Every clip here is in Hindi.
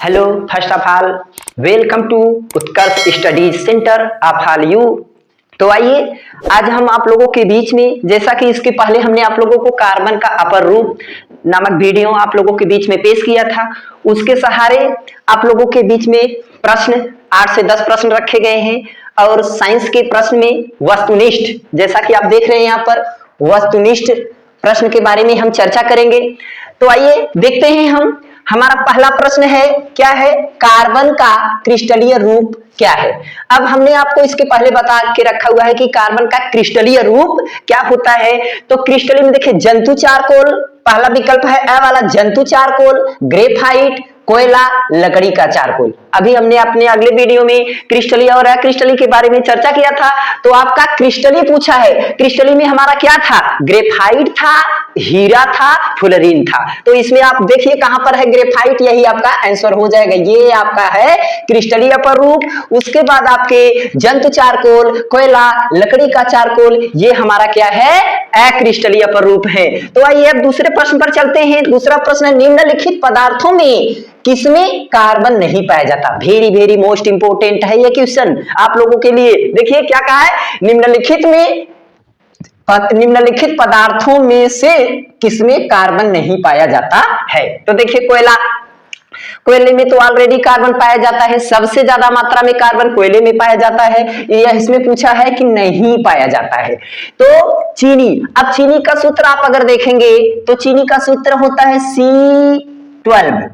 Hello, first of all welcome to Utkarsh studies centre of all you. तो आइए आज हम आप लोगों के बीच में, जैसा कि इसके पहले हमने आप लोगों को कार्बन का अपर रूप नामक वीडियो आप लोगों के बीच में पेश किया था, उसके सहारे आप लोगों के बीच में प्रश्न 8 से 10 प्रश्न रखे गए हैं और साइंस के प्रश्न में वस्तुनिष्ठ, जैसा कि आप देख रहे हैं यहाँ पर वस्तुनिष्ठ प्रश्न के बारे में हम चर्चा करेंगे। तो आइए देखते हैं हम। हमारा पहला प्रश्न है, क्या है? कार्बन का क्रिस्टलीय रूप क्या है? अब हमने आपको इसके पहले बता के रखा हुआ है कि कार्बन का क्रिस्टलीय रूप क्या होता है। तो क्रिस्टलीय में देखिए जंतु चारकोल पहला विकल्प है, ए वाला जंतु चारकोल, ग्रेफाइट, कोयला, लकड़ी का चारकोल। अभी हमने अपने अगले वीडियो में क्रिस्टलीय और अक्रिस्टलीय के बारे में चर्चा किया था। तो आपका क्रिस्टलीय पूछा है, क्रिस्टलीय में हमारा क्या था? ग्रेफाइट था, हीरा था, फुलरीन था। तो इसमें आप देखिए कहां पर है ग्रेफाइट, यही आपका आंसर हो जाएगा। ये आपका है क्रिस्टलीय अपर रूप। उसके बाद आपके जंतु चारकोल, कोयला, लकड़ी का चारकोल, ये हमारा क्या है? अक्रिस्टलीय अपर रूप है। तो आइए अब दूसरे प्रश्न पर चलते हैं। दूसरा प्रश्न, निम्नलिखित पदार्थों में किसमें कार्बन नहीं पाया जाता? वेरी वेरी मोस्ट इंपोर्टेंट है ये क्वेश्चन आप लोगों के लिए। देखिए क्या कहा है, निम्नलिखित पदार्थों में से किसमें कार्बन नहीं पाया जाता है? तो देखिए कोयले में तो ऑलरेडी कार्बन पाया जाता है, सबसे ज्यादा मात्रा में कार्बन कोयले में पाया जाता है। यह इसमें पूछा है कि नहीं पाया जाता है। तो चीनी, अब चीनी का सूत्र आप अगर देखेंगे तो चीनी का सूत्र होता है C12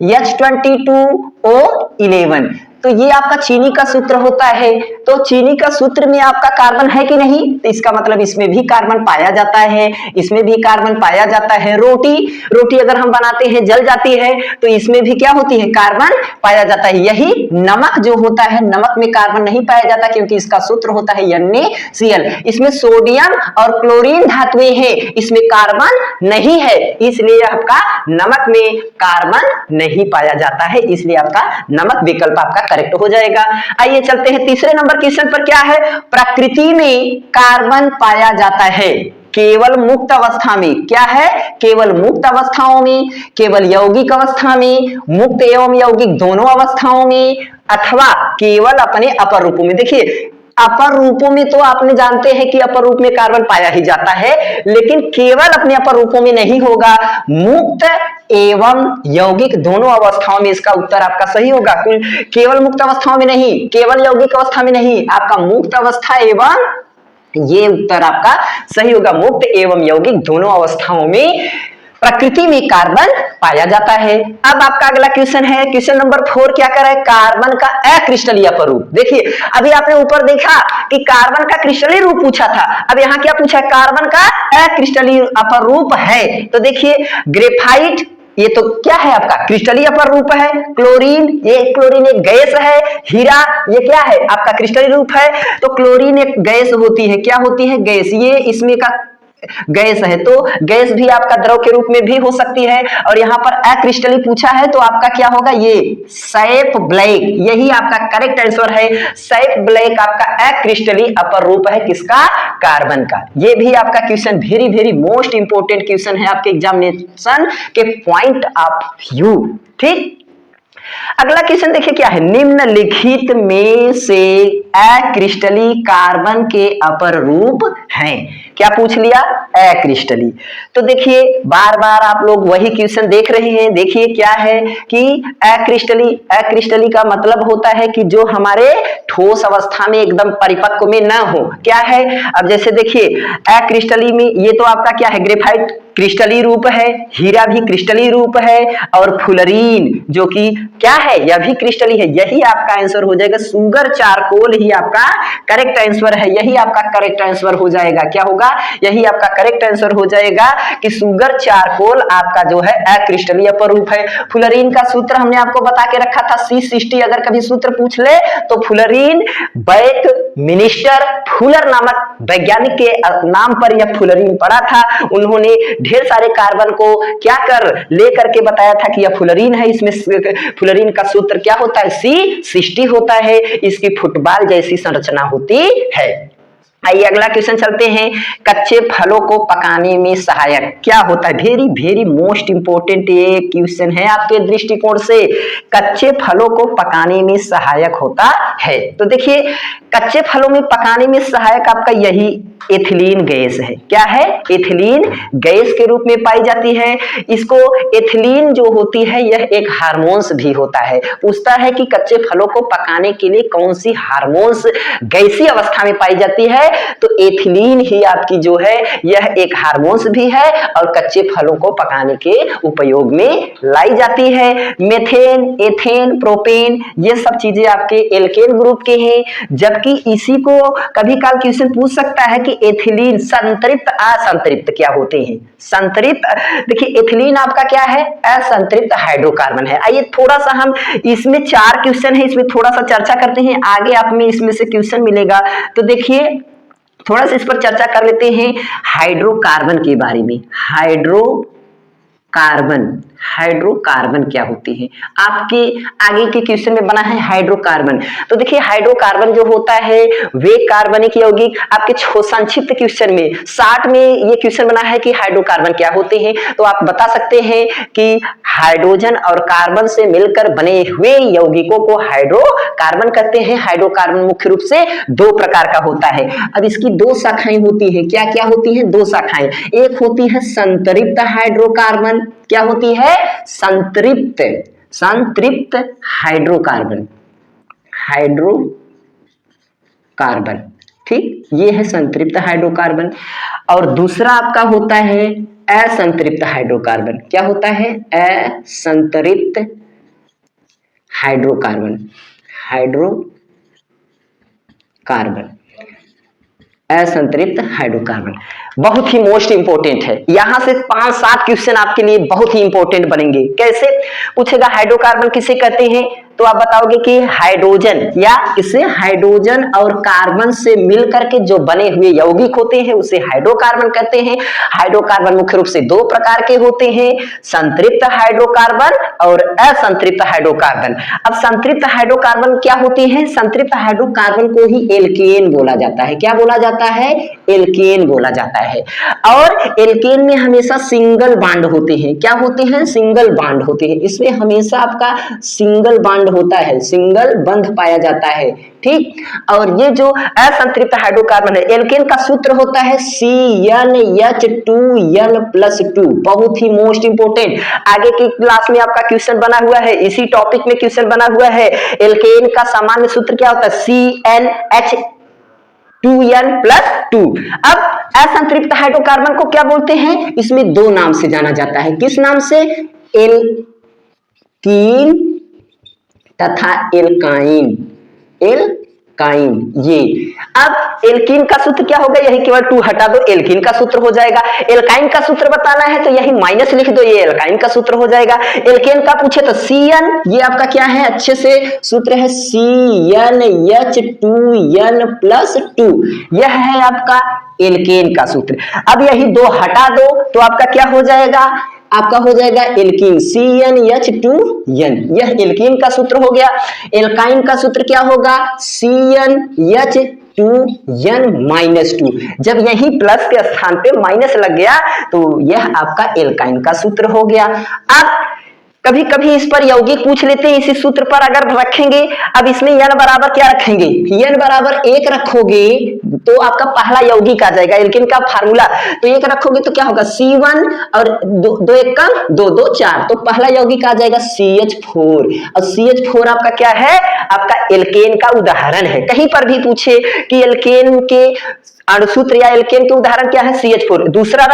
H22O11। तो ये आपका चीनी का सूत्र होता है। तो चीनी का सूत्र में आपका कार्बन है कि नहीं? तो इसका मतलब इसमें भी कार्बन पाया जाता है, इसमें भी कार्बन पाया जाता है। रोटी अगर हम बनाते हैं जल जाती है तो इसमें भी क्या होती है? कार्बन पाया जाता है। यही नमक जो होता है, नमक में कार्बन नहीं पाया जाता क्योंकि इसका सूत्र होता है NaCl। इसमें सोडियम और क्लोरीन धातुएं हैं, इसमें कार्बन नहीं है, इसलिए आपका नमक में कार्बन नहीं पाया जाता है, इसलिए आपका नमक विकल्प आपका करेक्ट हो जाएगा। आइए चलते हैं तीसरे नंबर क्वेश्चन पर। क्या है? प्रकृति में कार्बन पाया जाता है केवल मुक्त अवस्था में। क्या है? केवल मुक्त अवस्थाओं में, केवल यौगिक अवस्था में, मुक्त एवं यौगिक दोनों अवस्थाओं में, अथवा केवल अपने अपर रूपों में। देखिए अपर रूपों में तो आपने जानते हैं कि अपर रूप में कार्बन पाया ही जाता है, लेकिन केवल अपने अपर रूपों में नहीं होगा, मुक्त एवं यौगिक दोनों अवस्थाओं में इसका उत्तर आपका सही होगा। केवल मुक्त अवस्थाओं में नहीं, केवल यौगिक अवस्था में नहीं, आपका मुक्त अवस्था एवं, ये उत्तर आपका सही होगा। मुक्त एवं यौगिक दोनों अवस्थाओं में प्रकृति में कार्बन पाया जाता है। अब आपका अगला क्वेश्चन है, क्वेश्चन नंबर 4। क्या कर रहा है? कार्बन का अक्रिस्टलीय अपर रूप। देखिए अभी आपने ऊपर देखा कि कार्बन का क्रिस्टलीय रूप पूछा था, अब यहाँ क्या पूछा है? कार्बन का अक्रिस्टलीय अपर रूप है। तो देखिए ग्रेफाइट, ये तो क्या है आपका? क्रिस्टलीय अपर रूप है। क्लोरीन, ये क्लोरीन एक गैस है। हीरा, ये क्या है? आपका क्रिस्टलीय रूप है। तो क्लोरीन एक गैस होती है, क्या होती है? गैस, ये इसमें का गैस है। तो गैस भी आपका द्रव के रूप में भी हो सकती है। और यहाँ पर अक्रिस्टलीय पूछा है तो आपका क्या होगा? ये सैफ ब्लैक, यही आपका करेक्ट आंसर है। सैफ ब्लैक आपका अक्रिस्टलीय अपर रूप है, किसका? कार्बन का। ये भी आपका question very very most important question है आपके एग्जामिनेशन के पॉइंट ऑफ व्यू। ठीक, अगला क्वेश्चन देखिए क्या है? निम्नलिखित में से अक्रिस्टलीय कार्बन के अपर रूप हैं। क्या पूछ लिया? अक्रिस्टलीय। तो देखिए बार बार आप लोग वही क्वेश्चन देख रहे हैं। देखिए क्या है कि अक्रिस्टलीय का मतलब होता है कि जो हमारे ठोस अवस्था में एकदम परिपक्व में ना हो। क्या है? अब जैसे देखिए अक्रिस्टलीय में ये तो आपका क्या है? ग्रेफाइट क्रिस्टलीय रूप है, हीरा भी क्रिस्टलीय रूप है, और फुलरीन जो कि क्या है? यह भी क्रिस्टलीय है। यही आपका आंसर हो जाएगा। सुगर चारकोल ही आपका करेक्ट आंसर है, यही आपका करेक्ट आंसर हो जाएगा। क्या होगा? यही आपका करेक्ट आंसर हो जाएगा कि सुगर चारकोल आपका जो है अक्रिस्टलीय अपर रूप है। फुलरीन का सूत्र हमने आपको बता के रखा था C60। अगर कभी सूत्र पूछ ले तो फुलरीन, बैक मिनिस्टर फुलर नामक वैज्ञानिक के नाम पर यह फुलरीन पड़ा था। उन्होंने ढेर सारे कार्बन को क्या कर लेकर के बताया था कि यह फुलरीन है। इसमें फुलरीन का सूत्र क्या होता है? C60 होता है। इसकी फुटबॉल जैसी संरचना होती है। आइए अगला क्वेश्चन चलते हैं। कच्चे फलों को पकाने में सहायक क्या होता है? वेरी वेरी मोस्ट इंपोर्टेंट ये क्वेश्चन है आपके दृष्टिकोण से। कच्चे फलों को पकाने में सहायक होता है, तो देखिए कच्चे फलों में पकाने में सहायक आपका यही एथिलीन गैस है। क्या है? एथिलीन गैस के रूप में पाई जाती है। इसको एथिलीन जो होती है यह एक हार्मोन्स भी होता है। पूछता है कि कच्चे फलों को पकाने के लिए कौन सी हार्मोन्स गैसीय अवस्था में पाई जाती है, तो एथिलीन ही आपकी जो है यह एक हार्मोन्स भी है और कच्चे फलों को पकाने के उपयोग में लाई जाती है। मेथेन, एथेन, प्रोपेन ये सब चीजें आपके एल्केन ग्रुप के हैं। जबकि इसी को कभी काल क्वेश्चन पूछ सकता है कि एथिलीन संतृप्त असंतृप्त क्या होते हैं? संतृप्त, देखिए एथिलीन आपका क्या है? असंतृप्त हाइड्रोकार्बन है। आइए थोड़ा सा हम इसमें 4 क्वेश्चन है, इसमें थोड़ा सा चर्चा करते हैं। आगे आप में इसमें से क्वेश्चन मिलेगा, तो देखिए थोड़ा सा इस पर चर्चा कर लेते हैं हाइड्रोकार्बन के बारे में। हाइड्रोकार्बन क्या होती है? आपके आगे के क्वेश्चन में बना है हाइड्रोकार्बन। तो देखिए हाइड्रोकार्बन जो होता है वे कार्बनिक यौगिक, आपके संक्षिप्त क्वेश्चन में 60 में ये क्वेश्चन बना है कि हाइड्रोकार्बन क्या होते हैं, तो आप बता सकते हैं कि हाइड्रोजन और कार्बन से मिलकर बने हुए यौगिकों को हाइड्रोकार्बन कहते हैं। हाइड्रोकार्बन मुख्य रूप से 2 प्रकार का होता है। अब इसकी 2 शाखाएं होती है। क्या क्या होती है? 2 शाखाएं। एक होती है संतृप्त हाइड्रोकार्बन। क्या होती है? संतृप्त हाइड्रोकार्बन। ठीक, ये है संतृप्त हाइड्रोकार्बन। और दूसरा आपका होता है असंतृप्त हाइड्रोकार्बन। क्या होता है? असंतृप्त हाइड्रोकार्बन। असंतृप्त हाइड्रोकार्बन बहुत ही मोस्ट इंपोर्टेंट है। यहां से 5-7 क्वेश्चन आपके लिए बहुत ही इंपोर्टेंट बनेंगे। कैसे पूछेगा? हाइड्रोकार्बन किसे कहते हैं, तो आप बताओगे कि हाइड्रोजन, या इसे हाइड्रोजन और कार्बन से मिलकर के जो बने हुए यौगिक होते हैं उसे हाइड्रोकार्बन कहते हैं। हाइड्रोकार्बन मुख्य रूप से 2 प्रकार के होते हैं, संतृप्त हाइड्रोकार्बन और असंतृप्त हाइड्रोकार्बन। अब संतृप्त हाइड्रोकार्बन क्या होते हैं? संतृप्त हाइड्रोकार्बन को ही एल्केन बोला जाता है। क्या बोला जाता है? एल्केन बोला जाता है। और एल्केन में हमेशा सिंगल बॉन्ड होते हैं। क्या होते हैं? सिंगल बॉन्ड होते हैं। इसमें हमेशा आपका सिंगल बॉन्ड होता है, सिंगल बंध पाया जाता है। ठीक, और ये जो असंतृप्त हाइड्रोकार्बन है, एल्केन का सूत्र होता है CnH2n+2। बहुत ही मोस्ट इंपोर्टेंट, आगे की क्लास में आपका क्वेश्चन बना हुआ है, इसी टॉपिक में क्वेश्चन बना हुआ है। एल्केन का सामान्य सूत्र क्या होता है? CnH2n+2। अब असंतृप्त हाइड्रोकार्बन को क्या बोलते हैं? इसमें 2 नाम से जाना जाता है। किस नाम से? एल्कीन तथा एल्काइन। ये अब एल्कीन का सूत्र क्या होगा? यही केवल 2 हटा दो, एल्कीन का सूत्र हो जाएगा। एल्काइन का सूत्र बताना है तो यही माइनस लिख दो, ये एल्काइन का सूत्र हो जाएगा। एल्केन का पूछे तो Cn, ये आपका क्या है? अच्छे से सूत्र है CnH2n+2। यह है आपका एल्केन का सूत्र। अब यही 2 हटा दो तो आपका क्या हो जाएगा? आपका हो जाएगा एल्कीन CnH2n। यह एल्कीन का सूत्र हो गया। एल्काइन का सूत्र क्या होगा? CnH2n-2। जब यही प्लस के स्थान पे माइनस लग गया तो यह आपका एल्काइन का सूत्र हो गया। अब कभी कभी इस पर यौगिक पूछ लेते हैं, इसी सूत्र पर अगर रखेंगे। अब इसमें n बराबर क्या रखेंगे? n बराबर 1 रखोगे तो आपका पहला यौगिक आ जाएगा। एल्केन का फार्मूला तो 1 रखोगे तो क्या होगा? C1 और 2 1 का 2 2 4, तो पहला यौगिक आ जाएगा CH4। और CH4 आपका क्या है? आपका एल्केन का उदाहरण है। कहीं पर भी पूछे कि एल्केन के अणुसूत्र या एल्केन के उदाहरण क्या है? CH4। दूसरा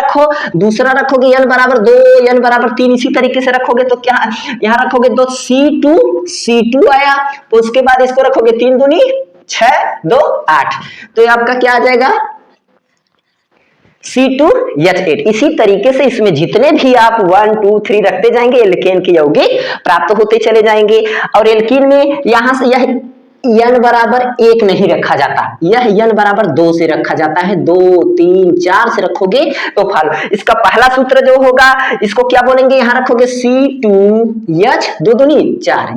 रखोगे n बराबर 2, n बराबर 3, इसी तरीके से रखोगे तो क्या यहां रखोगे? 2 C2 आया, तो उसके बाद इसको रखोगे 3 दूनी 6 2 8, तो ये आपका क्या आ जाएगा? C2H8। इसी तरीके से इसमें जितने भी आप 1 2 3 रखते जाएंगे एल्केन के यौगिक प्राप्त होते चले जाएंगे। और एल्कीन में यहां से यह n बराबर 1 नहीं रखा जाता, यह n बराबर 2 से रखा जाता है। 2 3 4 से रखोगे तो फल। इसका पहला सूत्र जो होगा इसको क्या बोलेंगे, यहां रखोगे C2H 2 दूनी 4,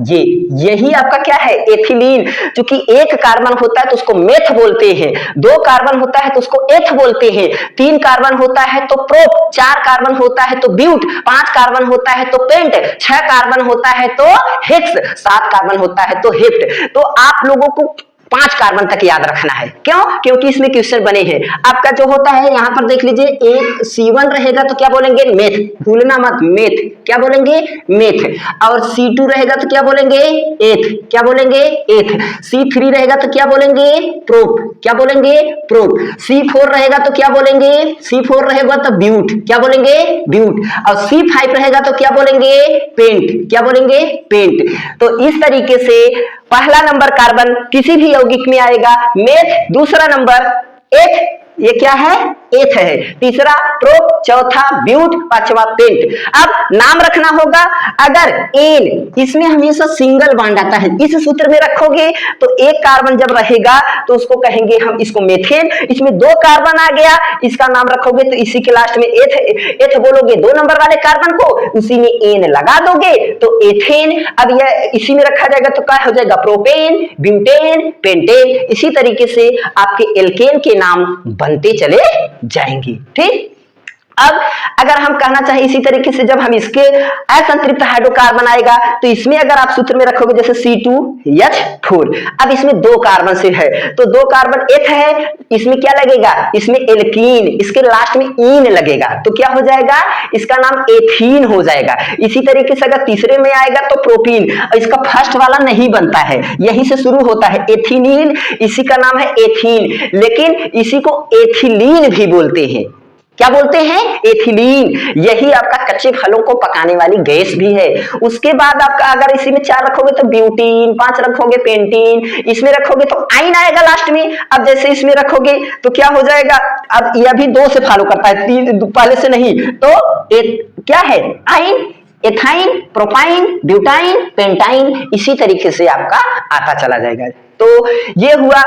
यही आपका क्या है, एथिलीन। क्योंकि एक कार्बन होता है तो उसको मेथ बोलते हैं, 2 कार्बन होता है तो उसको एथ बोलते हैं, 3 कार्बन होता है तो प्रोप, 4 कार्बन होता है तो ब्यूट, 5 कार्बन होता है तो पेंट, 6 कार्बन होता है तो हेक्स, 7 कार्बन होता है तो हेप्ट। तो आप लोगों को 5 कार्बन तक याद रखना है। क्यों? क्योंकि इसमें क्वेश्चन बने हैं। आपका जो होता है यहां पर देख लीजिए, एक C1 रहेगा तो क्या बोलेंगे, मेथ, भूलना मत, मेथ, क्या बोलेंगे, मेथ। और C2 रहेगा तो क्या बोलेंगे, एथ, क्या बोलेंगे, एथ। C3 रहेगा तो क्या बोलेंगे, प्रोप, क्या बोलेंगे, प्रोप। C4 रहेगा तो क्या बोलेंगे, C4 रहेगा तो ब्यूट, क्या बोलेंगे, ब्यूट। और C5 रहेगा तो क्या बोलेंगे, पेंट, क्या बोलेंगे, पेंट। तो इस तरीके से पहला नंबर कार्बन किसी भी यौगिक में आएगा मेथ, दूसरा नंबर एथ, ये क्या है, एथ है, तीसरा प्रोप, चौथा ब्यूट, पांचवा पेंट। अब नाम रखना होगा, अगर एन इसमें हमेशा सिंगल बॉन्ड आता है, इस सूत्र में रखोगे तो एक कार्बन जब रहेगा तो उसको कहेंगे हम इसको मेथेन। इसमें 2 कार्बन आ गया, इसका नाम रखोगे तो इसी के लास्ट में एथ, एथ बोलोगे 2 नंबर वाले कार्बन को, उसी में एन लगा दोगे तो एथेन। अब यह इसी में रखा जाएगा तो क्या हो जाएगा, प्रोपेन, ब्यूटेन, पेंटेन। इसी तरीके से आपके एल्केन के नाम बनते चले जाएंगे। ठीक, अब अगर हम कहना चाहें इसी तरीके से, जब हम इसके असंतृप्त हाइड्रोकार्बन आएगा तो इसमें अगर आप सूत्र में रखोगे जैसे C2H4, अब इसमें 2 कार्बन से है तो 2 कार्बन एथ है, इसमें क्या लगेगा, इसमें एल्कीन, इसके लास्ट में इन लगेगा तो क्या हो जाएगा, इसका नाम एथीन हो जाएगा। इसी तरीके से अगर तीसरे में आएगा तो प्रोपीन, इसका फर्स्ट वाला नहीं बनता है, यहीं से शुरू होता है एथिनीन, इसी का नाम है एथीन, लेकिन इसी को एथिलीन भी बोलते हैं। क्या बोलते हैं, एथिलीन। यही आपका कच्चे फलों को पकाने वाली गैस भी है। उसके बाद आपका अगर इसी में 4 रखोगे तो ब्यूटीन, 5 रखोगे पेंटीन, इसमें रखोगे तो आइन आएगा लास्ट में। अब जैसे इसमें रखोगे तो क्या हो जाएगा, अब यह भी 2 से फॉलो करता है, 3 पहले से नहीं, तो क्या है, आइन, एथाइन, प्रोपाइन, ब्यूटाइन, पेंटाइन, इसी तरीके से आपका आता चला जाएगा। तो ये हुआ।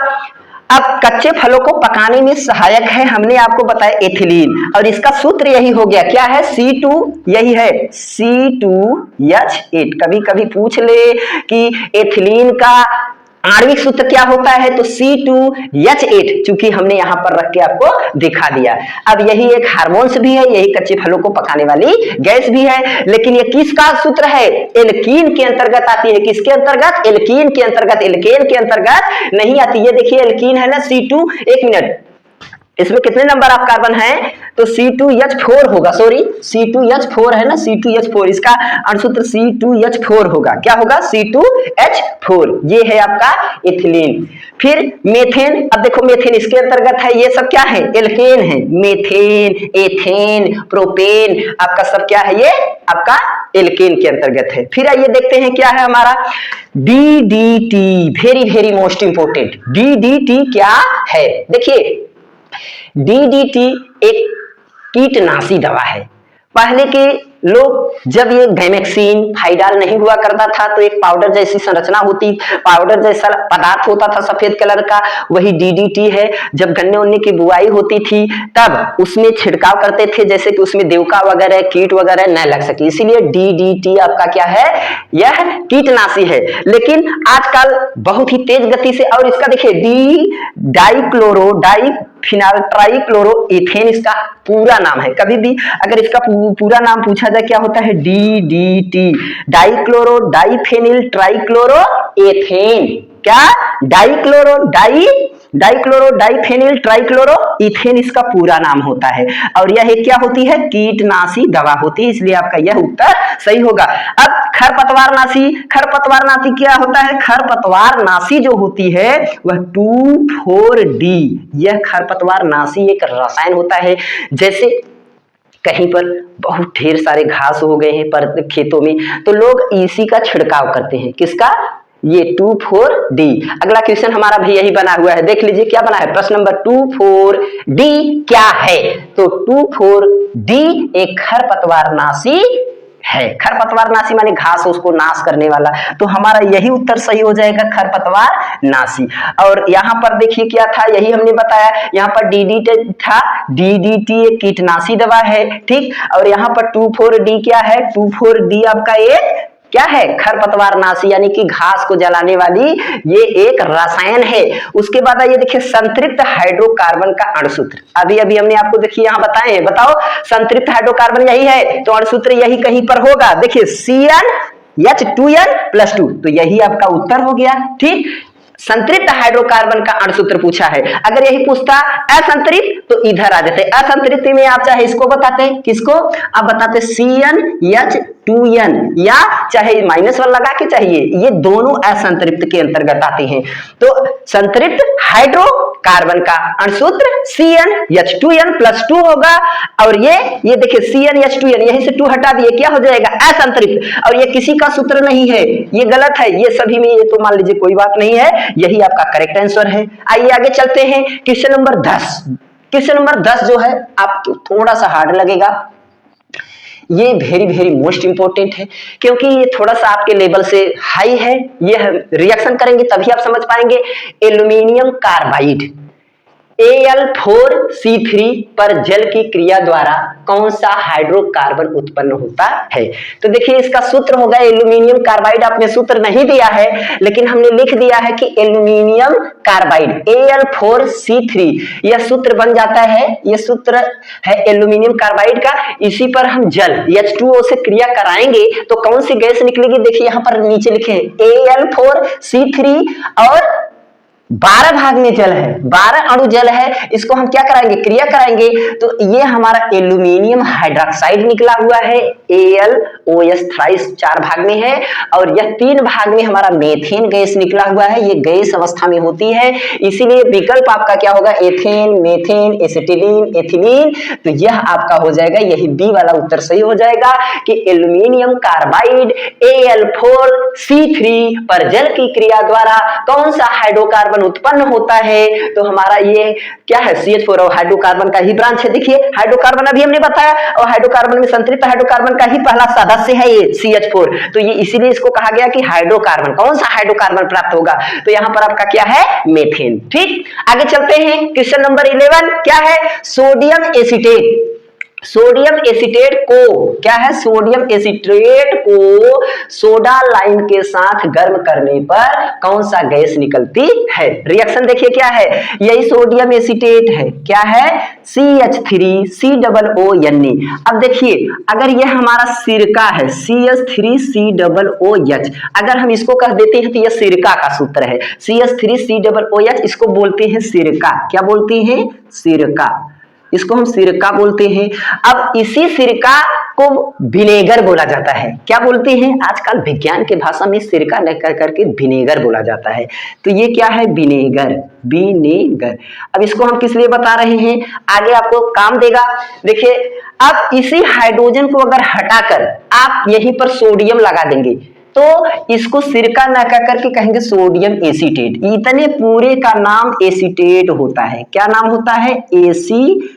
अब कच्चे फलों को पकाने में सहायक है, हमने आपको बताया एथिलीन, और इसका सूत्र यही हो गया, क्या है, C2, यही है C2H8। कभी कभी पूछ ले कि एथिलीन का आणविक सूत्र क्या होता है, तो C2H8, चूंकि हमने यहां पर रख के आपको दिखा दिया। अब यही एक हार्मोन्स भी है, यही कच्चे फलों को पकाने वाली गैस भी है, लेकिन ये किसका सूत्र है, एल्कीन के अंतर्गत आती है। किसके अंतर्गत, एल्कीन के अंतर्गत, एल्केन के अंतर्गत नहीं आती। ये देखिए एल्कीन है ना, C2, एक मिनट, इसमें कितने नंबर आप कार्बन है, तो C2H4 होगा, सॉरी C2H4 है ना, C2H4, इसका अणुसूत्र C2H4 होगा। क्या होगा, C2H4, ये है आपका एथिलीन। फिर मेथेन, अब देखो मेथेन इसके अंतर्गत है, ये सब क्या है, एल्केन है, मेथेन, एथेन, प्रोपेन, आपका सब क्या है, ये आपका एल्केन के अंतर्गत है। फिर आइए देखते हैं क्या है हमारा DDT, very very most important. DDT क्या है, देखिए DDT एक कीटनाशी दवा है। पहले के लोग जब ये गैमेक्सिन, फाइडाल नहीं हुआ करता था तो एक पाउडर जैसी संरचना होती, पाउडर जैसा पदार्थ होता था सफेद कलर का, वही DDT है। जब गन्ने उन्ने की बुआई होती थी तब उसमें छिड़काव करते थे, जैसे कि उसमें देवका वगैरह, कीट वगैरह न लग सके, इसीलिए DDT आपका क्या है, यह कीटनाशी है। लेकिन आजकल बहुत ही तेज गति से, और इसका देखिए डाइक्लोरो, फिनाइल ट्राइक्लोरोइथेन इसका पूरा नाम है। कभी भी अगर इसका पूरा नाम पूछा जाए क्या होता है, DDT, डाइक्लोरो डाइफेनिल ट्राइक्लोरोएथेन। क्या, डाइक्लोरो डाइफेनिल ट्राइक्लोरोइथेन इसका पूरा नाम होता है, और यह क्या होती है, कीटनाशी दवा होती है, इसलिए आपका यह उत्तर सही होगा। अब खरपतवारनाशी, खरपतवारनाशी क्या होता है, खरपतवारनाशी जो होती है वह 2,4-D, यह खरपतवारनाशी एक रसायन होता है। जैसे कहीं पर बहुत ढेर सारे घास हो गए हैं पर खेतों में, तो लोग इसी का छिड़काव करते हैं, किसका, ये 2,4-D। अगला क्वेश्चन हमारा भी यही बना हुआ है, देख लीजिए क्या बना है, प्रश्न नंबर 2,4-D क्या है, तो 2,4-D एक खरपतवारनाशी है। खरपतवार नाशी माने घास उसको नाश करने वाला, तो हमारा यही उत्तर सही हो जाएगा, खरपतवार नाशी। और यहाँ पर देखिए क्या था, यही हमने बताया, यहाँ पर डीडीटी था, डीडीटी एक कीटनाशी दवा है, ठीक। और यहाँ पर 2,4-D क्या है, 2,4-D आपका एक क्या है, खरपतवार नाशी यानी कि घास को जलाने वाली ये एक रसायन है। उसके बाद ये देखिए संतृप्त हाइड्रोकार्बन का अणुसूत्र, अभी अभी हमने आपको देखिए यहाँ बताए हैं, बताओ संतृप्त हाइड्रोकार्बन यही है, तो अणुसूत्र यही कहीं पर होगा, देखिए CnH2n+2, तो यही आपका उत्तर हो गया, ठीक। संतृप्त हाइड्रोकार्बन का अणुसूत्र पूछा है, अगर यही पूछता असंतृप्त तो इधर आ जाते, असंतृप्त में आप चाहे इसको बताते, किसको आप बताते, CnH2n, या चाहे -1 लगा के चाहिए, ये दोनों असंतृप्त के अंतर्गत आते हैं। तो संतृप्त हाइड्रोकार्बन का अणुसूत्र CnH2n+2 होगा, और ये देखिए CnH2n, यहीं से 2 हटा दिए, क्या हो जाएगा, असंतृप्त, और ये किसी का सूत्र नहीं है, ये गलत है, ये सभी में, ये तो मान लीजिए कोई बात नहीं है, यही आपका करेक्ट आंसर है। आइए आगे चलते हैं, क्वेश्चन नंबर 10। क्वेश्चन नंबर 10 जो है आपको थोड़ा सा हार्ड लगेगा, ये वेरी मोस्ट इंपॉर्टेंट है, क्योंकि ये थोड़ा सा आपके लेवल से हाई है, ये रिएक्शन करेंगे तभी आप समझ पाएंगे। एल्यूमिनियम कार्बाइड Al4C3 पर जल की क्रिया द्वारा कौन सा हाइड्रोकार्बन उत्पन्न होता है। तो देखिए इसका सूत्र होगा एल्यूमिनियम कार्बाइड, आपने सूत्र नहीं दिया है लेकिन हमने लिख दिया है कि एल्यूमिनियम कार्बाइड Al4C3, यह सूत्र बन जाता है, यह सूत्र है एल्यूमिनियम कार्बाइड का। इसी पर हम जल H2O से क्रिया कराएंगे तो कौन सी गैस निकलेगी, देखिए यहाँ पर नीचे लिखे Al4C3 और 12 भाग में जल है, 12 अणु जल है, इसको हम क्या कराएंगे, क्रिया कराएंगे, तो ये हमारा एल्यूमिनियम हाइड्रोक्साइड निकला हुआ है, AlOH थ्राइस 4 भाग में है, और यह 3 भाग में हमारा मेथेन गैस निकला हुआ है, ये गैस अवस्था में होती है, इसीलिए विकल्प आपका क्या होगा, एथेन, मेथेन, एसिटिलीन, एथिलीन, तो यह आपका हो जाएगा, यही बी वाला उत्तर सही हो जाएगा कि एल्यूमिनियम कार्बाइड Al4C3 पर जल की क्रिया द्वारा कौन सा हाइड्रोकार्बन उत्पन्न होता है, तो हमारा ये क्या है, CH4, और हाइड्रोकार्बन का ही ब्रांच है। देखिए हाइड्रोकार्बन अभी हमने बताया, और हाइड्रोकार्बन में संतृप्त हाइड्रोकार्बन का ही पहला सदस्य है ये CH4, तो ये इसीलिए इसको कहा गया कि हाइड्रोकार्बन, कौन सा हाइड्रोकार्बन प्राप्त होगा, तो यहाँ पर आपका क्या है, मेथेन, ठीक। आगे चलते हैं, क्वेश्चन नंबर 11 क्या है, सोडियम एसीटेट। सोडियम एसीटेट को क्या है, सोडियम एसीटेट को सोडा लाइम के साथ गर्म करने पर कौन सा गैस निकलती है। रिएक्शन देखिए क्या है, यही सोडियम एसीटेट है, क्या है, CH3COONe। अब देखिए अगर यह हमारा सिरका है CH3COOH, अगर हम इसको कह देते हैं तो यह सिरका का सूत्र है, CH3COOH, इसको बोलते हैं सिरका, क्या बोलते हैं, सिरका, इसको हम सिरका बोलते हैं। अब इसी सिरका को विनेगर बोला जाता है, क्या बोलते हैं, आजकल विज्ञान के भाषा में सिरका न कर करके विनेगर बोला जाता है, तो ये क्या है, विनेगर, विनेगर। अब इसको हम किस लिए बता रहे हैं, आगे आपको काम देगा। देखिए अब इसी हाइड्रोजन को अगर हटाकर आप यहीं पर सोडियम लगा देंगे तो इसको सिरका न कह करके कहेंगे सोडियम एसीटेट, इतने पूरे का नाम एसीटेट होता है, क्या नाम होता है, एसीटेट,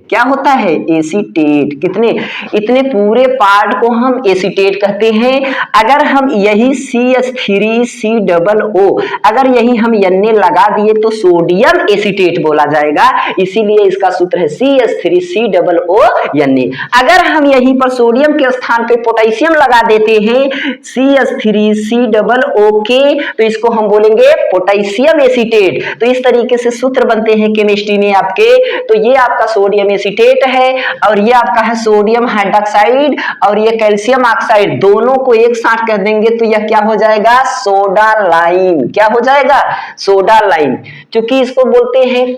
क्या होता है, एसीटेट, कितने, इतने पूरे पार्ट को हम एसीटेट कहते हैं। अगर हम यही CH3COO अगर यही हम Na लगा दिए तो सोडियम एसीटेट बोला जाएगा, इसीलिए इसका सूत्र है CH3COONa। अगर हम यहीं पर सोडियम के स्थान पे पोटेशियम लगा देते हैं CH3COOK तो इसको हम बोलेंगे पोटेशियम एसीटेट। तो इस तरीके से सूत्र बनते हैं केमिस्ट्री में आपके। तो ये आपका सोडियम एसीटेट है और ये आपका है सोडियम हाइड्रोक्साइड और ये कैल्शियम ऑक्साइड, दोनों को एक साथ कर देंगे तो यह क्या हो जाएगा, सोडा लाइम। क्या हो जाएगा, सोडा लाइम। क्योंकि इसको बोलते हैं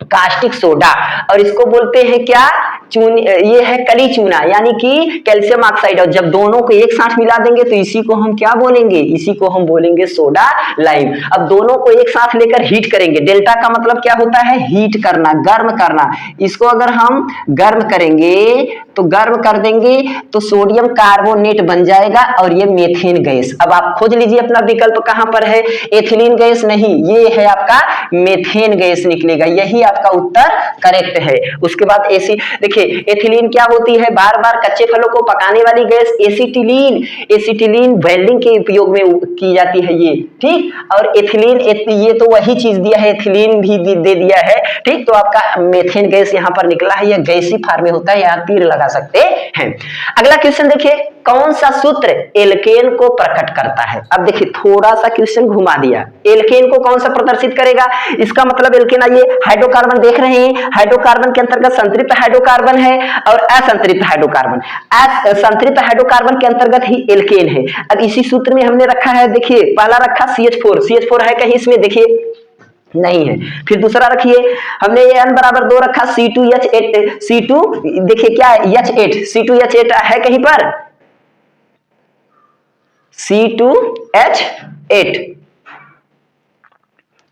कास्टिक सोडा और इसको बोलते हैं क्या, चून, ये है कली चूना यानी कि कैल्शियम ऑक्साइड। और जब दोनों को एक साथ मिला देंगे तो इसी को हम क्या बोलेंगे, इसी को हम बोलेंगे सोडा लाइम। अब दोनों को एक साथ लेकर हीट करेंगे, डेल्टा का मतलब क्या होता है, हीट करना, गर्म करना। इसको अगर हम गर्म करेंगे तो गर्म कर देंगे तो सोडियम कार्बोनेट बन जाएगा और ये मेथेन गैस। अब आप खोज लीजिए अपना विकल्प कहां पर है, एथिलीन गैस नहीं, ये है आपका मेथेन गैस निकलेगा, यही आपका उत्तर करेक्ट है। उसके बाद एसी देखिए देखिए एथिलीन क्या होती है, बार बार कच्चे फलों को पकाने वाली गैस एसिटिलीन, एसिटिलीन वेल्डिंग के उपयोग में की जाती है ये, ठीक। और एथिलीन ये तो वही चीज दिया है, एथिलीन भी दे दिया है, ठीक। तो आपका मेथेन गैस यहाँ पर निकला है, यह गैसी फॉर्म में होता है, यहाँ तीर लगा सकते हैं। अगला क्वेश्चन देखिए, कौन सा सूत्र एल्केन को प्रकट करता है। अब देखिए थोड़ा सा क्वेश्चन घुमा दिया, एल्केन को कौन सा प्रदर्शित करेगा, इसका मतलब एल्केन, आइए हाइड्रोकार्बन देख रहे हैं, हाइड्रोकार्बन के अंतर्गत संतृप्त हाइड्रोकार्बन है और असंतृप्त हाइड्रोकार्बन, संतृप्त हाइड्रोकार्बन के अंतर्गत ही एल्केन है। अब इसी सूत्र में हमने रखा है, देखिए पहला रखा CH4, CH4 है कहीं इसमें, देखिए नहीं है। फिर दूसरा रखिए हमने ये n बराबर 2 रखा, C2H8, C2 देखिए क्या है H8, C2H8 है कहीं पर, C2H8,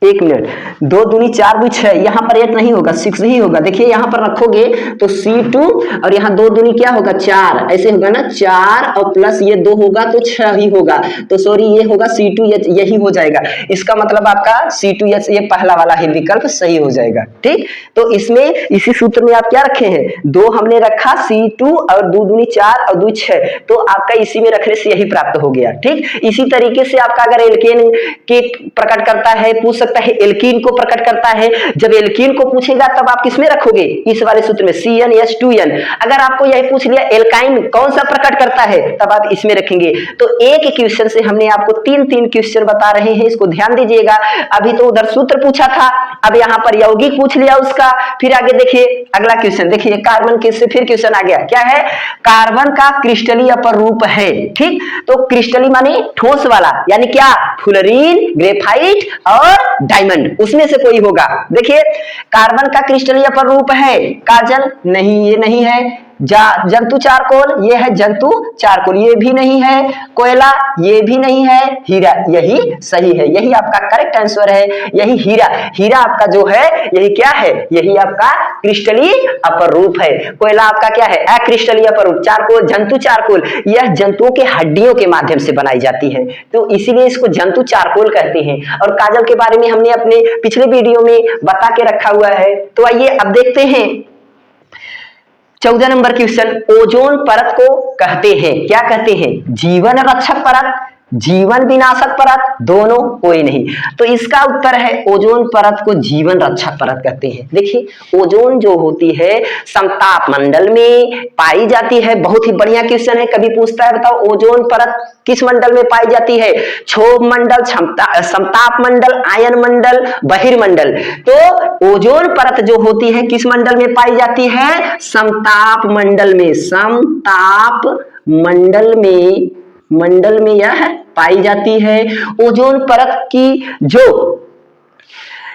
एक मिनट, 2 दूनी 4 दूनी 6, यहाँ पर 8 नहीं होगा, 6 ही होगा। देखिए यहाँ पर रखोगे तो C2 और यहाँ 2 दूनी क्या होगा 4, ऐसे होगा ना, 4 और प्लस ये 2 होगा तो 6 ही होगा, तो सॉरी ये होगा C2H, यही हो जाएगा। इसका मतलब आपका C2H ये पहला वाला ही विकल्प सही हो जाएगा, ठीक। तो इसमें इसी सूत्र में आप क्या रखे हैं, 2 हमने रखा, C2 और 2 दूनी 4 और 2 6, तो आपका इसी में रखने से यही प्राप्त हो गया, ठीक। इसी तरीके से आपका अगर एल्केन के प्रकट करता है, पूछ सकता है एल्कीन को प्रकट करता है, जब एल्कीन को पूछेगा तब आप किसमें रखोगे, इस वाले सूत्र में CnH2n। अगर आपको यही पूछ लिया एल्काइन कौन सा प्रकट करता है, तब आप इसमें रखेंगे। तो एक क्वेश्चन से हमने आपको 3 क्वेश्चन बता रहे हैं, इसको ध्यान दीजिएगा। अभी तो उधर सूत्र पूछा था, अब यहाँ पर यौगिक पूछ लिया उसका। फिर आगे देखिए अगला क्वेश्चन, देखिए कार्बन के से फिर क्वेश्चन आ गया, क्या है, कार्बन का क्रिस्टलीय अपरूप है, ठीक। तो क्रिस्टली माने ठोस वाला, यानी क्या, फुलरीन, ग्रेफाइट और डायमंड, उसमें से कोई होगा। देखिए कार्बन का क्रिस्टलीय अपरूप है, काजल नहीं, ये नहीं है, जंतु चारकोल, ये है जंतु चारकोल, ये भी नहीं है, कोयला ये भी नहीं है, हीरा यही सही है, यही आपका करेक्ट आंसर है, यही हीरा, हीरा आपका जो है यही क्या है, यही आपका क्रिस्टलीय अपरूप है। कोयला आपका क्या है, अक्रिस्टलीय अपरूप, चारकोल जंतु चारकोल, यह जंतुओं के हड्डियों के माध्यम से बनाई जाती है, तो इसीलिए इसको जंतु चारकोल कहते हैं। और काजल के बारे में हमने अपने पिछले वीडियो में बता के रखा हुआ है। तो आइए अब देखते हैं 14 नंबर क्वेश्चन, ओजोन परत को कहते हैं, क्या कहते हैं, जीवन रक्षक परत, जीवन विनाशक परत, दोनों, कोई नहीं। तो इसका उत्तर है ओजोन परत को जीवन रक्षक परत कहते हैं। देखिए ओजोन जो होती है समताप मंडल में पाई जाती है, बहुत ही बढ़िया क्वेश्चन है, कभी पूछता है बताओ ओजोन परत किस मंडल में पाई जाती है, क्षोभ मंडल, समताप मंडल, आयन मंडल, बहिर्मंडल। तो ओजोन परत जो होती है किस मंडल में पाई जाती है, समताप मंडल में, समताप मंडल में यह पाई जाती है। ओजोन परत की जो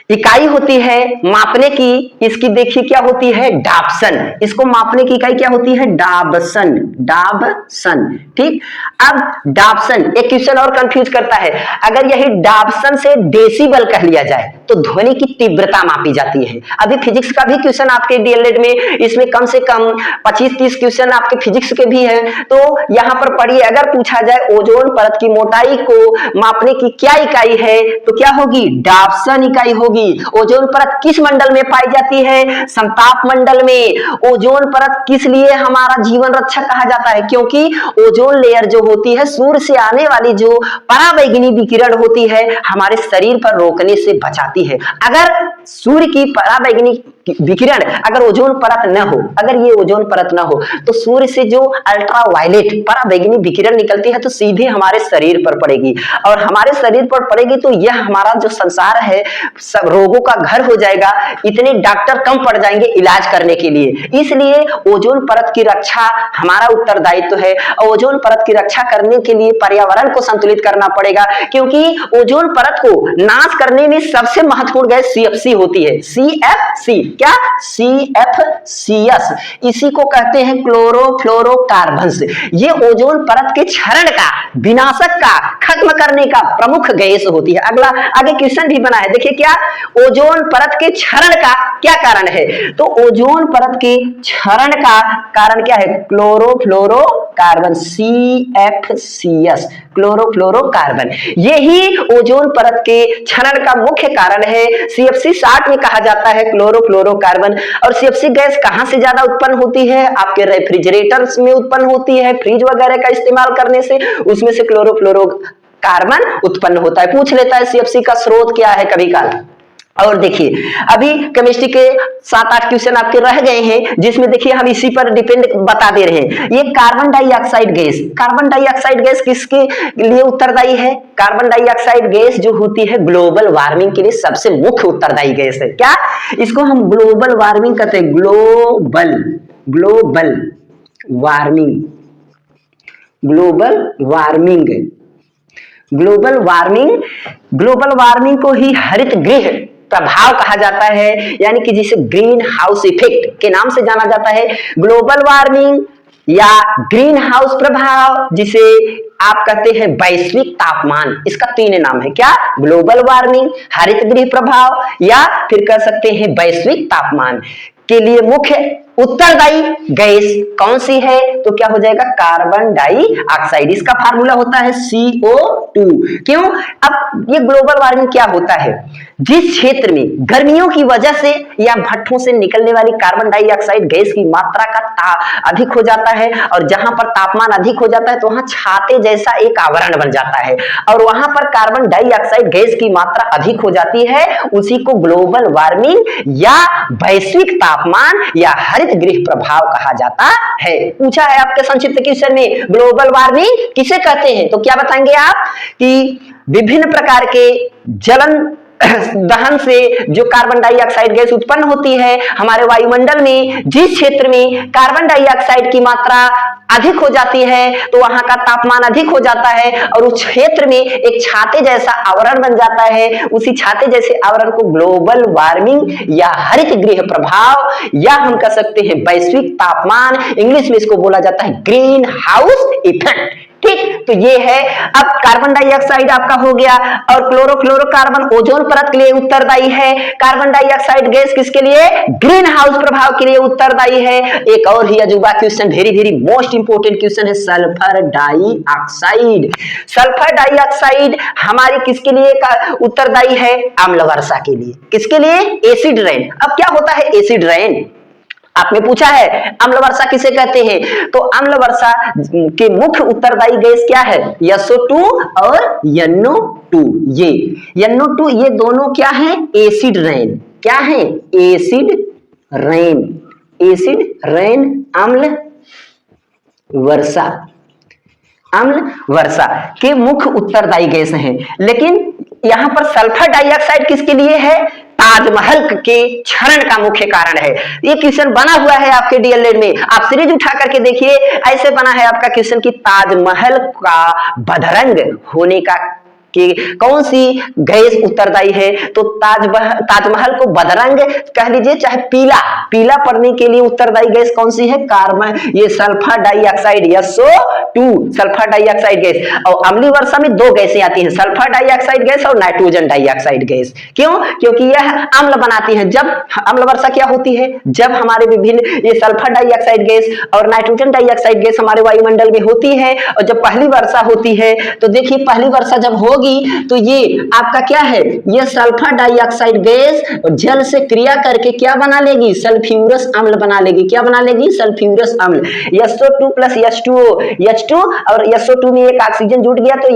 इकाई होती है मापने की, इसकी देखिए क्या होती है, डाप्सन, इसको मापने की इकाई क्या होती है, डाबसन, डाबसन, ठीक। अब डाप्सन, एक क्वेश्चन और कंफ्यूज करता है, अगर यही डाप्सन से डेसिबल कह लिया जाए तो ध्वनि की तीव्रता मापी जाती है। अभी फिजिक्स का भी क्वेश्चन आपके डीएलएड में, इसमें कम से कम 25-30 क्वेश्चन आपके फिजिक्स के भी हैं, तो यहाँ पर पढ़िए, अगर पूछा जाए ओजोन परत की मोटाई को मापने की क्या इकाई है, तो क्या होगी, डाप्सन इकाई होगी। ओजोन परत किस मंडल में पाई जाती है, समताप मंडल में। ओजोन परत किस लिए हमारा जीवन रक्षक कहा जाता है, क्योंकि ओजोन लेयर जो होती है सूर्य से आने वाली जो पराबैंगनी विकिरण होती है हमारे शरीर पर रोकने से बचाती है। अगर सूर्य की पराबैंगनी विकिरण, अगर ओजोन परत न हो, अगर ये ओजोन परत न हो, तो सूर्य से जो अल्ट्रावायलेट पराबैंगनी विकिरण निकलती है तो सीधे हमारे शरीर पर पड़ेगी, और हमारे शरीर पर पड़ेगी तो यह हमारा जो संसार है सब रोगों का घर हो जाएगा, इतने डॉक्टर कम पड़ जाएंगे इलाज करने के लिए। इसलिए ओजोन परत की रक्षा हमारा उत्तरदायित्व है। ओजोन परत की रक्षा करने के लिए पर्यावरण को संतुलित करना पड़ेगा, क्योंकि ओजोन परत को नाश करने में सबसे महत्वपूर्ण गैस CFC होती है, CFC, क्या, CFCs, इसी को कहते हैं क्लोरोफ्लोरोकार्बन्स। ये ओजोन परत के क्षरण का, विनाशक का, खत्म करने का प्रमुख गैस होती है। अगला आगे क्वेश्चन भी बना है, देखिए क्या, ओजोन परत के क्षरण का क्या कारण है, तो ओजोन परत के क्षरण का कारण क्या है, क्लोरोफ्लोरोकार्बन, CFCs, क्लोरोफ्लोरोकार्बन, यही ओजोन परत के क्षरण का मुख्य कारण है। CFC 60 में कहा जाता है क्लोरोफ्लोरो क्लोरोफ्लोरोकार्बन। और सीएफसी गैस कहां से ज्यादा उत्पन्न होती है? आपके रेफ्रिजरेटर्स में उत्पन्न होती है, फ्रिज वगैरह का इस्तेमाल करने से उसमें से क्लोरोफ्लोरोकार्बन उत्पन्न होता है। पूछ लेता है सीएफसी का स्रोत क्या है कभी काल। और देखिए अभी केमिस्ट्री के 7-8 क्वेश्चन आपके रह गए हैं, जिसमें देखिए हम इसी पर डिपेंड बता दे रहे हैं। ये carbon dioxide gas, carbon dioxide gas किसके लिए उत्तरदायी है? कार्बन डाइऑक्साइड गैस जो होती है ग्लोबल वार्मिंग के लिए सबसे मुख्य उत्तरदायी गैस है। क्या इसको हम ग्लोबल वार्मिंग कहते हैं? ग्लोबल वार्मिंग, ग्लोबल वार्मिंग को ही हरित गृह प्रभाव कहा जाता है, यानी कि जिसे ग्रीन हाउस इफेक्ट के नाम से जाना जाता है। ग्लोबल वार्मिंग या ग्रीन हाउस प्रभाव, जिसे आप कहते हैं वैश्विक तापमान, इसका 3 नाम है। क्या? ग्लोबल वार्मिंग, हरित गृह प्रभाव, या फिर कह सकते हैं वैश्विक तापमान के लिए मुख्य उत्तरदायी गैस कौन सी है? तो क्या हो जाएगा? Carbon dioxide. इसका फार्मूला होता है CO2। क्यों? अब ये ग्लोबल वार्मिंग क्या होता है? जिस क्षेत्र में गर्मियों की वजह से या भट्ठों से निकलने वाली कार्बन डाइऑक्साइड गैस की मात्रा का अधिक हो जाता है, और जहां पर तापमान अधिक हो जाता है तो वहां छाते जैसा एक आवरण बन जाता है, और वहां पर कार्बन डाइऑक्साइड गैस की मात्रा अधिक हो जाती है। उसी को ग्लोबल वार्मिंग या वैश्विक तापमान या हरित गृह प्रभाव कहा जाता है। पूछा है आपके संक्षिप्त क्वेश्चन में ग्लोबल वार्मिंग किसे कहते हैं? तो क्या बताएंगे आप कि विभिन्न प्रकार के जलन दहन से जो कार्बन डाइऑक्साइड गैस उत्पन्न होती है हमारे वायुमंडल में, जिस क्षेत्र में कार्बन डाइऑक्साइड की मात्रा अधिक हो जाती है तो वहां का तापमान अधिक हो जाता है, और उस क्षेत्र में एक छाते जैसा आवरण बन जाता है। उसी छाते जैसे आवरण को ग्लोबल वार्मिंग या हरित गृह प्रभाव, या हम कह सकते हैं वैश्विक तापमान, इंग्लिश में इसको बोला जाता है ग्रीन हाउस इफेक्ट। ठीक, तो ये है। अब कार्बन डाइऑक्साइड आपका हो गया, और क्लोरोफ्लोरोकार्बन ओजोन परत के लिए उत्तरदायी है। कार्बन डाइऑक्साइड गैस किसके लिए? ग्रीन हाउस प्रभाव के लिए उत्तरदायी है। एक और ही अजूबा question, very very most important question है, सल्फर डाइऑक्साइड। सल्फर डाइऑक्साइड हमारी किसके लिए उत्तरदायी है? अम्ल वर्षा के लिए। किसके लिए? Acid rain. अब क्या होता है एसिड रेन? आपने पूछा है अम्ल वर्षा किसे कहते हैं? तो अम्ल वर्षा के मुख्य उत्तरदायी गैस क्या है? SO2 और NO2। ये NO2 ये दोनों क्या है? Acid rain. क्या है? एसिड रेन, एसिड रेन, अम्ल वर्षा, अम्ल वर्षा के मुख्य उत्तरदायी गैस हैं। लेकिन यहां पर सल्फर डाइऑक्साइड किसके लिए है? ताजमहल के क्षरण का मुख्य कारण है। ये क्वेश्चन बना हुआ है आपके डीएलएड में, आप सीरीज उठा करके देखिए, ऐसे बना है आपका क्वेश्चन कि ताजमहल का बदरंग होने का कि कौन सी गैस उत्तरदायी है? तो ताजमहल को बदरंग कह लीजिए चाहे पीला पड़ने के लिए उत्तरदायी गैस कौन सी है? कार्बन, ये sulphur dioxide SO2, sulphur dioxide gas. और अम्लीय वर्षा में 2 गैसें आती हैं, सल्फर डाइऑक्साइड गैस और नाइट्रोजन डाइऑक्साइड गैस। क्यों? क्योंकि यह अम्ल बनाती है। जब अम्ल वर्षा क्या होती है? जब हमारे विभिन्न ये सल्फर डाइऑक्साइड गैस और नाइट्रोजन डाइऑक्साइड गैस हमारे वायुमंडल में होती है, और जब पहली वर्षा होती है तो देखिए पहली वर्षा जब होगी तो ये आपका क्या है? ये सल्फर डाइऑक्साइड गैस जल से क्रिया करके क्या बना लेगी? सल्फ्यूरस अम्ल बना लेगी। क्या बना लेगी? सल्फ्यूरस अम्ल। SO2 प्लस H2 और SO2 में एक ऑक्सीजन जुड़ गया तो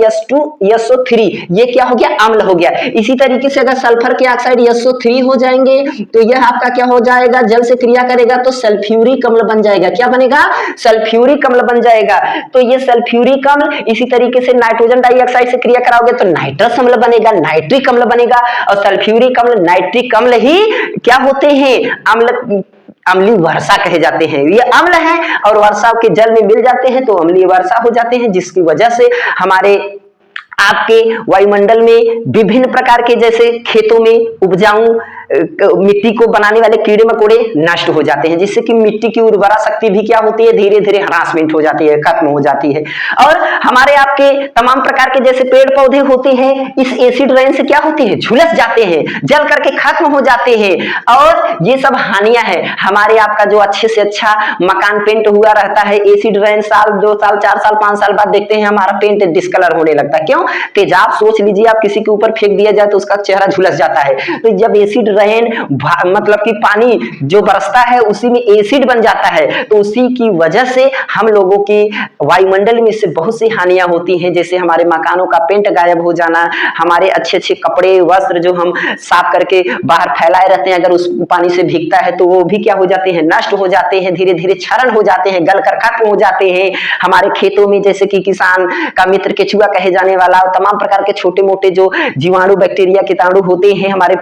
SO3, ये क्या हो गया? अम्ल हो गया। इसी तरीके से अगर सल्फर के ऑक्साइड SO3 हो जाएंगे तो यह आपका क्या हो जाएगा? जल से क्रिया करेगा तो सल्फ्यूरिक अम्ल बन जाएगा। क्या बनेगा? सल्फ्यूरिक अम्ल बन जाएगा। तो ये सल्फ्यूरिक अम्ल इसी तरीके से नाइट्रोजन डाइऑक्साइड से क्रिया कराओगे तो नाइट्रस अम्ल बनेगा, नाइट्रिक अम्ल बनेगा। और सल्फ्यूरिक अम्ल, नाइट्रिक अम्ल ही क्या होते हैं? अम्लीय वर्षा कहे जाते हैं। ये अम्ल है और वर्षा के जल में मिल जाते हैं तो अम्लीय वर्षा हो जाते हैं, जिसकी वजह से हमारे आपके वायुमंडल में विभिन्न प्रकार के जैसे खेतों में उपजाऊ मिट्टी को बनाने वाले कीड़े मकोड़े नष्ट हो जाते हैं, जिससे कि मिट्टी की उर्वरा शक्ति भी क्या होती है? धीरे धीरे हरासमेंट हो जाती है, खत्म हो जाती है। और हमारे आपके तमाम प्रकार के जैसे पेड़ पौधे होते हैं इस एसिड रेन से क्या होते हैं? झुलस जाते हैं, जल करके खत्म हो जाते हैं। और ये सब हानियां हैं। हमारे आपका जो अच्छे से अच्छा मकान पेंट हुआ रहता है, एसिड रेन साल 2 साल 4 साल 5 साल बाद देखते हैं हमारा पेंट डिस्कलर होने लगता है। क्यों? तेजाब सोच लीजिए आप किसी के ऊपर फेंक दिया जाए तो उसका चेहरा झुलस जाता है। तो जब एसिड रेन मतलब कि पानी जो बरसता है उसी में एसिड बन जाता है, तो उसी की वजह से हम लोगों की वायुमंडल में से बहुत सी हानियां होती हैं, जैसे हमारे मकानों का पेंट गायब हो जाना, हमारे अच्छे अच्छे कपड़े वस्त्र जो हम साफ करके बाहर फैलाए रहते हैं, अगर उस पानी से भीगता है तो वो भी क्या हो जाते हैं, नष्ट हो जाते हैं, धीरे धीरे क्षरण हो जाते हैं, गलकर खत्म हो जाते हैं। हमारे खेतों में जैसे कि किसान का मित्र केचुआ कहे जाने वाला और तमाम प्रकार के छोटे मोटे जो जीवाणु बैक्टीरिया कीटाणु होते हैं हमारे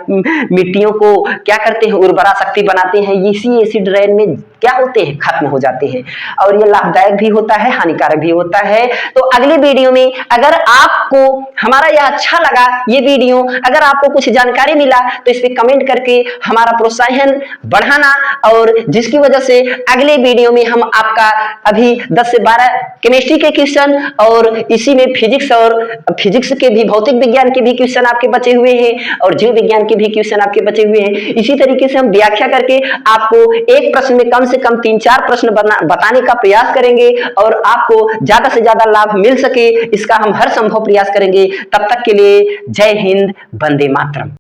मिट्टियों को क्या करते हैं, उर्वरा शक्ति बनाते हैं, इसी एसिड रेन में क्या होते हैं, खत्म हो जाते हैं। और ये लाभदायक भी होता है, हानिकारक भी होता है। तो अगले वीडियो में अगर आपको हमारा यह अच्छा लगा ये वीडियो, अगर आपको कुछ जानकारी मिला तो इस पे कमेंट करके हमारा प्रोत्साहन बढ़ाना, और जिसकी वजह से अगले वीडियो में हम आपका अभी 10 से 12 केमिस्ट्री के क्वेश्चन और इसी में फिजिक्स और फिजिक्स के भी, भौतिक विज्ञान के भी क्वेश्चन आपके बचे हुए हैं और जीव विज्ञान के भी क्वेश्चन आपके बचे हुए हैं। इसी तरीके से हम व्याख्या करके आपको एक प्रश्न में कम से कम 3-4 प्रश्न बताने का प्रयास करेंगे और आपको ज्यादा से ज्यादा लाभ मिल सके इसका हम हर संभव प्रयास करेंगे। तब तक के लिए जय हिंद, वंदे मातरम।